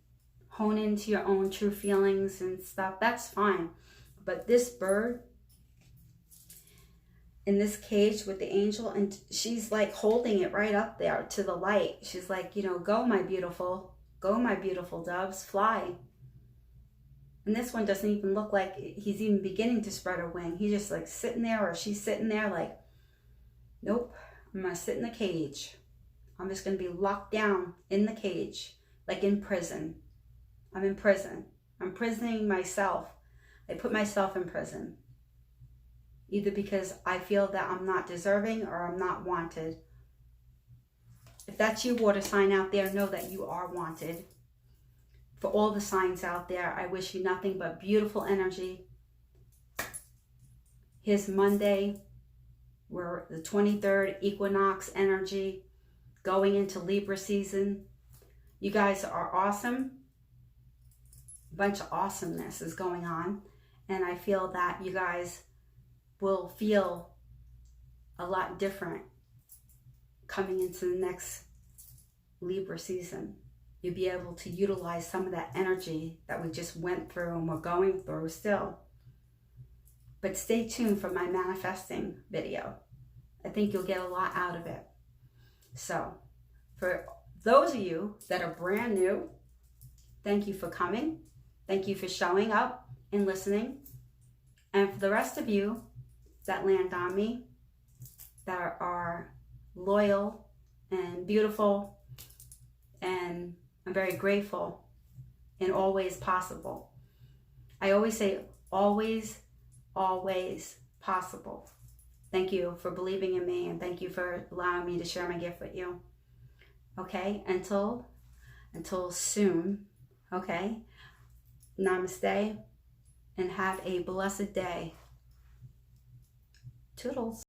hone into your own true feelings and stuff, that's fine. But this bird in this cage with the angel, and she's like holding it right up there to the light. She's like, go my beautiful doves, fly. And this one doesn't even look like he's even beginning to spread a wing. He's just like sitting there, or she's sitting there like, nope, I'm gonna sit in the cage. I'm just gonna be locked down in the cage, like in prison. I'm in prison. I'm prisoning myself. I put myself in prison. Either because I feel that I'm not deserving or I'm not wanted. If that's you, water sign out there, know that you are wanted. For all the signs out there, I wish you nothing but beautiful energy. Here's Monday. We're the 23rd equinox energy, going into Libra season. You guys are awesome. A bunch of awesomeness is going on. And I feel that you guys will feel a lot different coming into the next Libra season. You'll be able to utilize some of that energy that we just went through and we're going through still. But stay tuned for my manifesting video. I think you'll get a lot out of it. So, for those of you that are brand new, thank you for coming. Thank you for showing up and listening. And for the rest of you that land on me, that are loyal and beautiful, and I'm very grateful and always possible. I always say always, always possible. Thank you for believing in me, and thank you for allowing me to share my gift with you. Okay, until soon, okay? Namaste, and have a blessed day. Toodles.